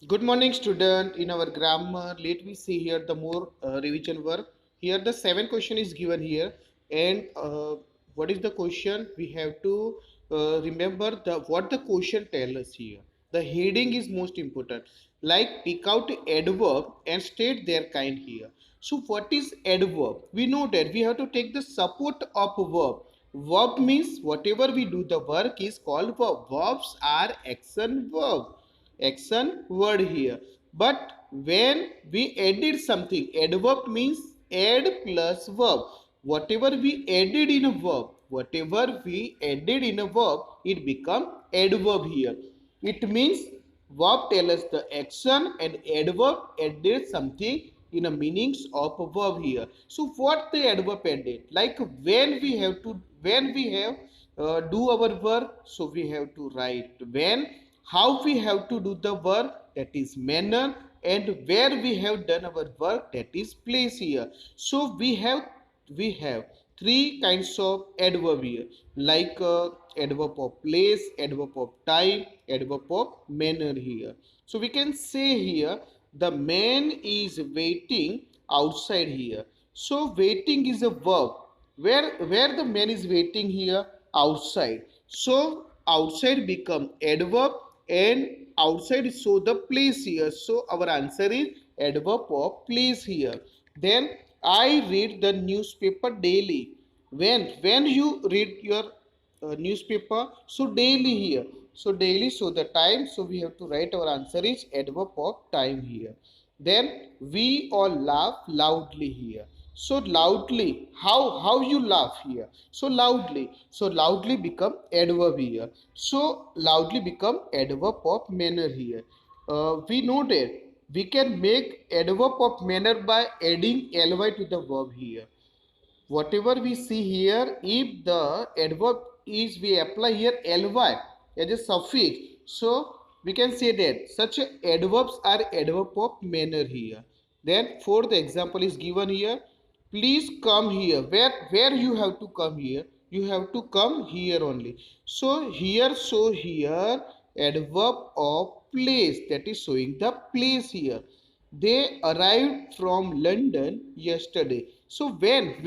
Good morning, student. In our grammar, let me see here the more revision work. Here, the seven question is given here, and what is the question? We have to remember the what the question tell us here. The heading is most important. Like pick out adverb and state their kind here. So, what is adverb? We know that we have to take the support of verb. Verb means whatever we do, the work is called verb. Verbs are action verb, action word here. But when we added something, adverb means add plus verb. Whatever we added in a verb, whatever we added in a verb, it become adverb here. It means verb tell us the action and adverb added something in a meanings of a verb here. So what the adverb added, like when we have do our work, so we have to write when. How we have to do the work, that is manner. And where we have done our work, that is place here. So we have three kinds of adverb here, like adverb of place, adverb of time, adverb of manner here. So we can say here the man is waiting outside here. So waiting is a verb. Where the man is waiting here, outside. So outside become adverb, and outside show the place here. So our answer is adverb of place here. Then I read the newspaper daily. When you read your newspaper, so daily here. So daily show the time, so we have to write our answer is adverb of time here. Then we all laugh loudly here. So loudly, how you laugh here? So loudly, so loudly become adverb here. So loudly become adverb of manner here. We know that we can make adverb of manner by adding ly to the verb here. Whatever we see here, if the adverb is, we apply here ly as a suffix, so we can say that such adverbs are adverb of manner here. Then fourth example is given here. Please come here. Where you have to come here? You have to come here only. So here, adverb of place, that is showing the place here. They arrived from London yesterday. So when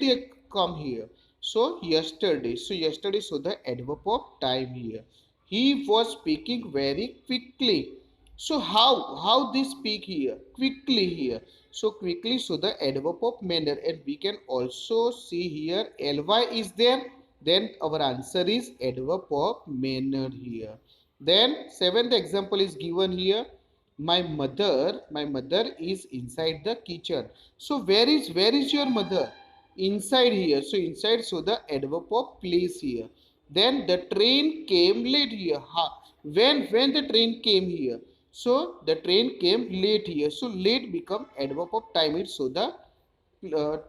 they come here? So yesterday. So yesterday, so the adverb of time here. He was speaking very quickly. So how they speak here? Quickly here. So quickly, so the adverb of manner. And we can also see here ly is there. Then our answer is adverb of manner here. Then seventh example is given here. My mother is inside the kitchen. So where is your mother? Inside here. So inside, so the adverb of place here. Then the train came late here. When the train came here? So the train came late here. So late become adverb of time, it so the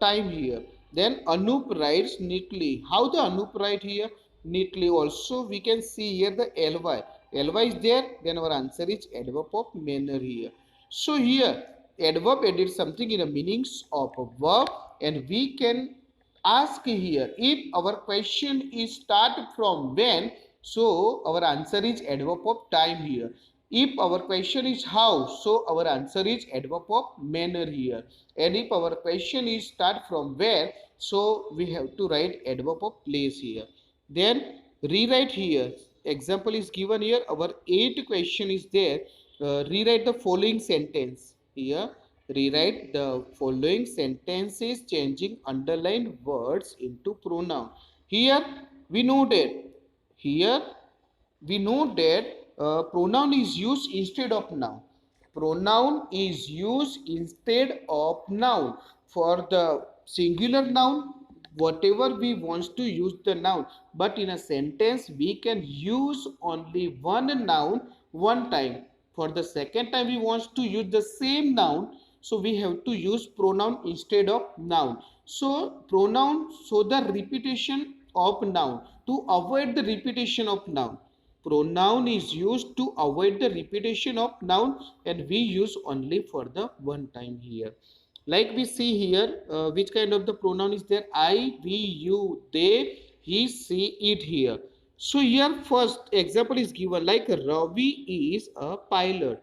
time here. Then Anup writes neatly. How the Anup write here? Neatly. Also we can see here the ly. Ly is there. Then our answer is adverb of manner here. So here adverb added something in the meanings of a verb, and we can ask here if our question is start from when, so our answer is adverb of time here. If our question is how, so our answer is adverb of manner here. And if our question is start from where, so we have to write adverb of place here. Then rewrite here. Example is given here. Our eighth question is there. Rewrite the following sentence here. Rewrite the following sentences changing underlined words into pronoun. Here we know that here we know that pronoun is used instead of noun. Pronoun is used instead of noun. For the singular noun, whatever we want to use the noun, but in a sentence we can use only one noun one time. For the second time we want to use the same noun, so we have to use pronoun instead of noun. So pronoun show the repetition of noun to avoid the repetition of noun. Pronoun is used to avoid the repetition of noun, and we use only for the one time here. Like we see here, which kind of the pronoun is there? I, we, you, they, he, she, it here. So here first example is given, like Ravi is a pilot.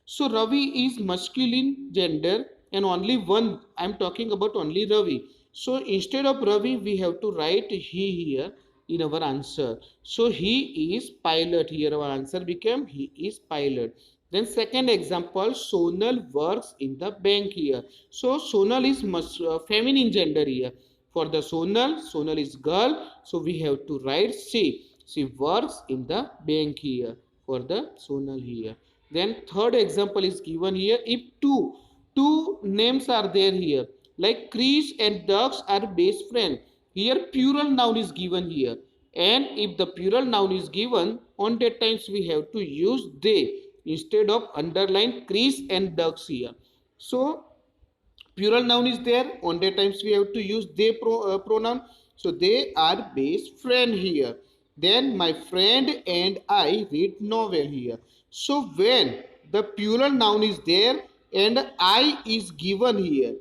So Ravi is masculine gender and only one. I am talking about only Ravi. So instead of Ravi, we have to write he here in our answer. So he is pilot here. Our answer became he is pilot. Then second example, Sonal works in the bank here. So Sonal is feminine gender here. For the Sonal, Sonal is girl. So we have to write she. She works in the bank here for the Sonal here. Then third example is given here. If two names are there here, like Chris and Ducks are best friend. Here plural noun is given here. And if the plural noun is given, on that times we have to use they instead of underline Chris and Ducks here. So plural noun is there, on that times we have to use they pronoun. So they are best friend here. Then my friend and I read novel here. So when the plural noun is there and I is given here,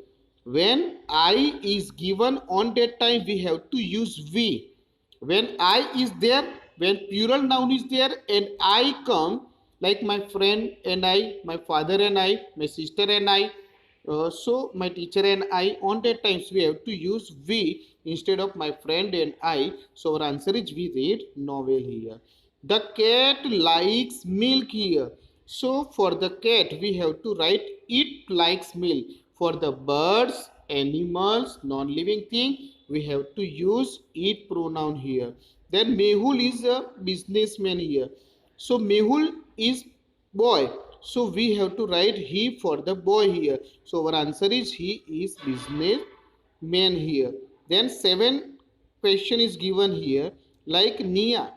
when I is given, on that time we have to use we. When I is there, when plural noun is there and I come, like my friend and I, my father and I, my sister and I, so my teacher and I, on that times we have to use we instead of my friend and I. So our answer is we read novel here. The cat likes milk here. So for the cat we have to write it likes milk. For the birds, animals, non-living thing, we have to use it pronoun here. Then Mehul is a businessman here. So Mehul is boy. So we have to write he for the boy here. So our answer is he is businessman here. Then seven question is given here, like Nia.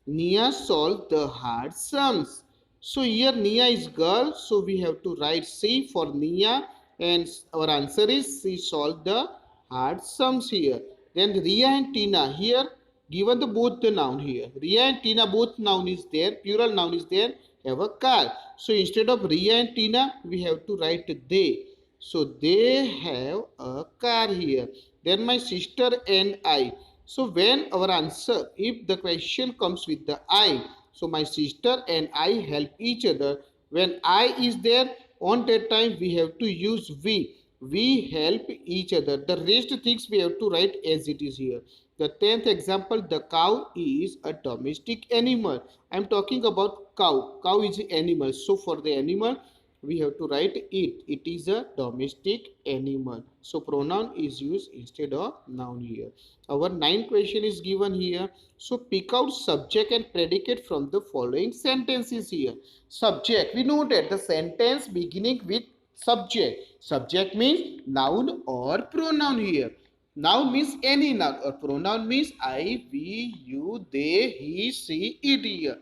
Nia solved the hard sums. So here Nia is girl, so we have to write C for Nia, and our answer is she solved the hard sums here. Then Ria and Tina, here given the both the noun here. Ria and Tina both noun is there, plural noun is there, have a car. So instead of Ria and Tina, we have to write they. So they have a car here. Then my sister and I. So when our answer, if the question comes with the I, so my sister and I help each other. When I is there, on that time we have to use we. We help each other. The rest things we have to write as it is here. The 10th example, the cow is a domestic animal. I am talking about cow. Cow is an animal. So for the animal, we have to write it. It is a domestic animal. So pronoun is used instead of noun here. Our ninth question is given here. So pick out subject and predicate from the following sentences here. Subject. We know that the sentence beginning with subject. Subject means noun or pronoun here. Noun means any noun or pronoun means I, we, you, they, he, she, it here.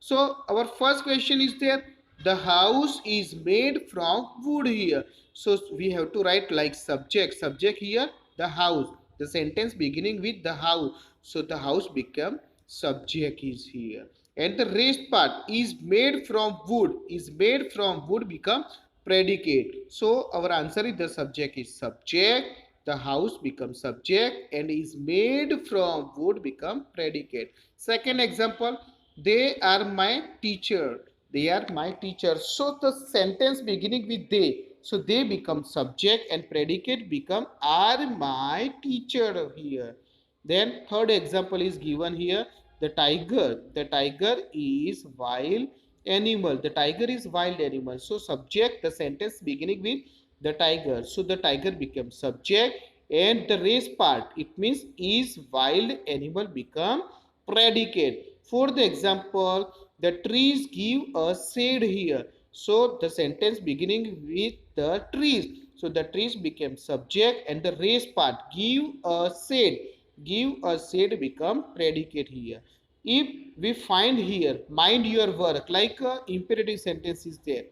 So our first question is there. The house is made from wood here. So we have to write like subject. Subject here, the house. The sentence beginning with the house. So the house become subject is here. And the rest part is made from wood. Is made from wood become predicate. So our answer is the subject is subject. The house becomes subject and is made from wood become predicate. Second example, they are my teacher. They are my teacher. So the sentence beginning with they. So they become subject and predicate become are my teacher here. Then third example is given here. The tiger. The tiger is wild animal. The tiger is wild animal. So subject, the sentence beginning with the tiger. So the tiger becomes subject and the race part, it means is wild animal become predicate. For the example, the trees give a shade here. So the sentence beginning with the trees. So the trees became subject and the race part give a shade. Give a shade become predicate here. If we find here, mind your work, like a imperative sentence is there.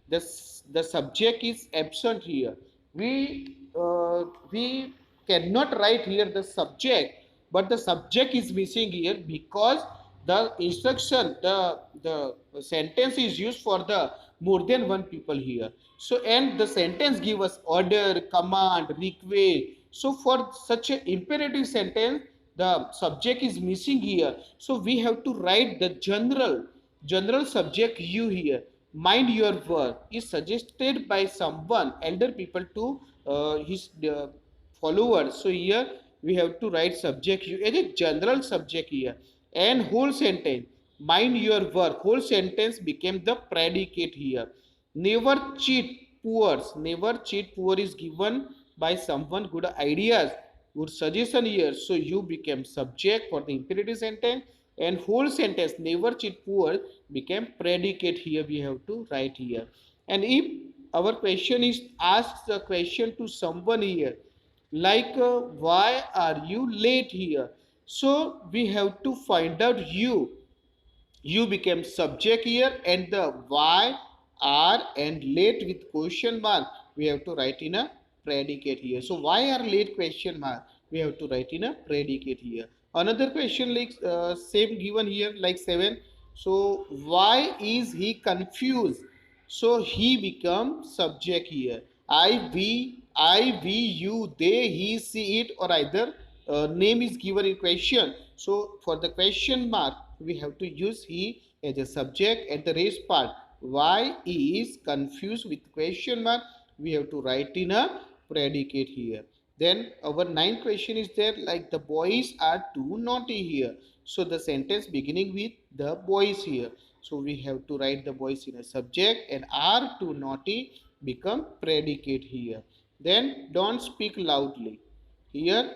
The subject is absent here. We cannot write here the subject, but the subject is missing here because the instruction, the sentence is used for the more than one people here. So and the sentence give us order, command, request. So for such an imperative sentence, the subject is missing here. So we have to write the general subject you here. mind your work is suggested by someone elder people to his followers. So here we have to write subject as a general subject here, and whole sentence mind your work, whole sentence became the predicate here. Never cheat poor, never cheat poor is given by someone good ideas, good suggestion here. So you became subject for the imperative sentence, and whole sentence never cheat poor became predicate here. We have to write here. And if our question is asked the question to someone here, like why are you late here, so we have to find out you became subject here, and the why are and late with question mark we have to write in a predicate here. So why are late question mark we have to write in a predicate here. Another question like same given here like 7. So why is he confused, so he become subject here. I we you they he see it, or either name is given in question. So for the question mark we have to use he as a subject, and the rest part why is confused with question mark we have to write in a predicate here. Then our ninth question is there like the boys are too naughty here. So the sentence beginning with the boys here. So we have to write the boys in a subject, and are too naughty become predicate here. Then don't speak loudly. Here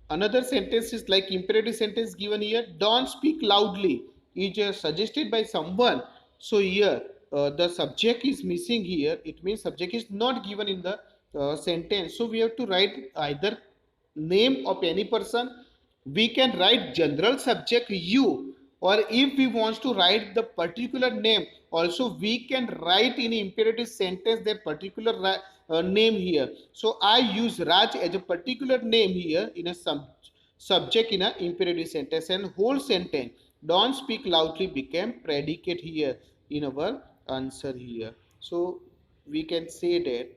another sentence is like imperative sentence given here. Don't speak loudly is suggested by someone. So here the subject is missing here. It means subject is not given in the sentence. So we have to write either name of any person. We can write general subject you, or if we want to write the particular name also we can write in imperative sentence that particular name here. So I use Raj as a particular name here in a subject in a imperative sentence, and whole sentence don't speak loudly became predicate here in our answer here. So we can say that